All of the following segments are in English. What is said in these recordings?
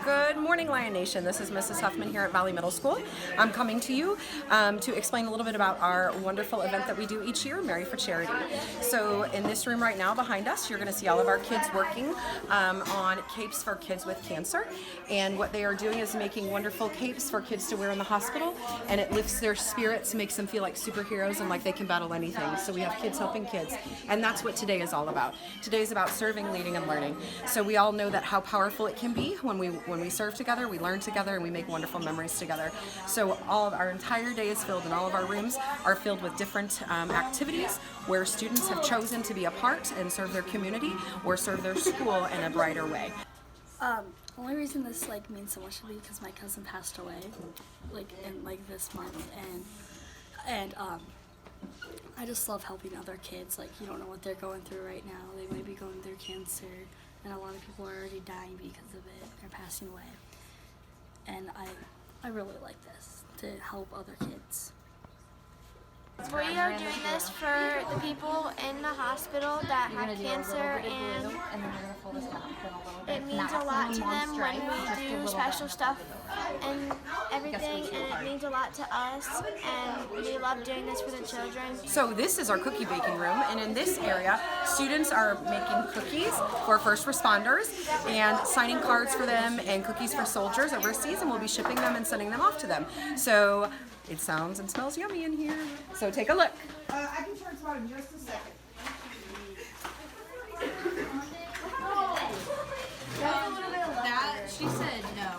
Good morning, Lion Nation. This is Mrs. Huffman here at Valley Middle School. I'm coming to you to explain a little bit about our wonderful event that we do each year, Marry for Charity. So in this room right now behind us, you're going to see all of our kids working on capes for kids with cancer. And what they are doing is making wonderful capes for kids to wear in the hospital, and it lifts their spirits, makes them feel like superheroes and like they can battle anything. So we have kids helping kids, and that's what today is all about. Today is about serving, leading, and learning. So we all know that how powerful it can be when we serve together, we learn together, and we make wonderful memories together. So all of our entire day is filled, and all of our rooms are filled with different activities where students have chosen to be a part and serve their community or serve their school in a brighter way. The only reason this means so much to me because my cousin passed away in this month, and I just love helping other kids. You don't know what they're going through right now. They might be going through cancer, and a lot of people are already dying because of it. They're passing away, and I really like this to help other kids. We are doing this for the people in the hospital that have cancer, and it means a lot to them when we do special stuff and everything, and it means a lot to us, and we love doing this for the children. So this is our cookie baking room, and in this area, students are making cookies for first responders and signing cards for them and cookies for soldiers overseas, and we'll be shipping them and sending them off to them. So it sounds and smells yummy in here. So take a look. I can turn this on in just a second. She said no.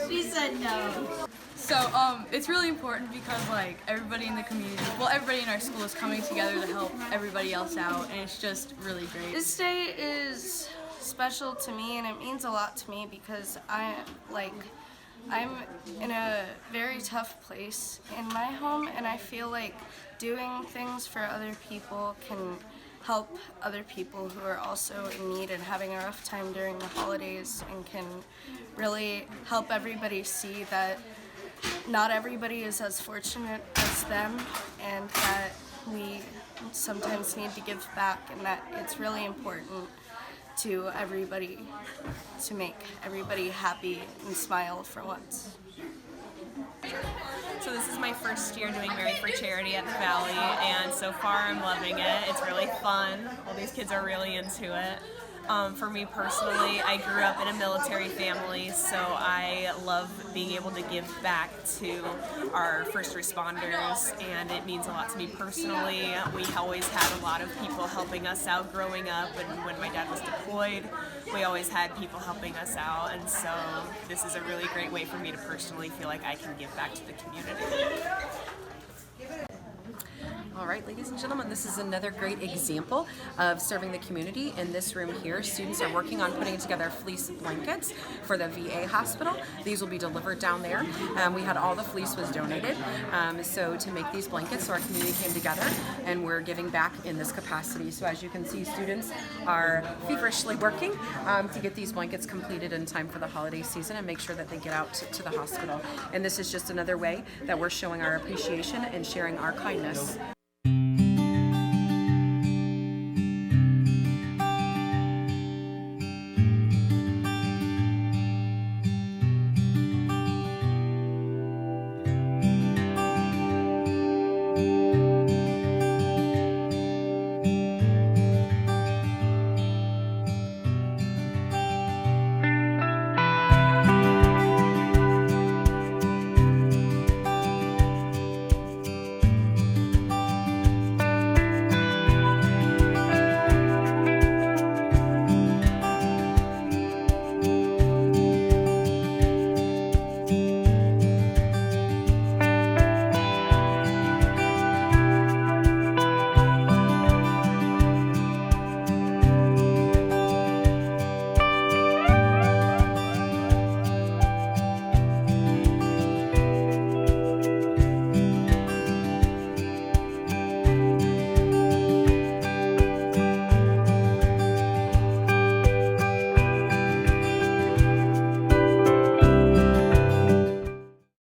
She said no. So it's really important because everybody in the community, everybody in our school is coming together to help everybody else out, and it's just really great. This day is special to me, and it means a lot to me because I'm in a very tough place in my home, and I feel like doing things for other people can help other people who are also in need and having a rough time during the holidays, and can really help everybody see that not everybody is as fortunate as them, and that we sometimes need to give back, and that it's really important to everybody to make everybody happy and smile for once. So this is my first year doing Marry for Charity at the Valley, and so far I'm loving it. It's really fun. All these kids are really into it. For me personally, I grew up in a military family, so I love being able to give back to our first responders, and it means a lot to me personally. We always had a lot of people helping us out growing up, and when my dad was deployed, we always had people helping us out, and so this is a really great way for me to personally feel like I can give back to the community. All right, ladies and gentlemen, this is another great example of serving the community. In this room here, students are working on putting together fleece blankets for the VA hospital. These will be delivered down there. We had all the fleece was donated, so to make these blankets, so our community came together, and we're giving back in this capacity. So as you can see, students are feverishly working to get these blankets completed in time for the holiday season and make sure that they get out to the hospital. And this is just another way that we're showing our appreciation and sharing our kindness.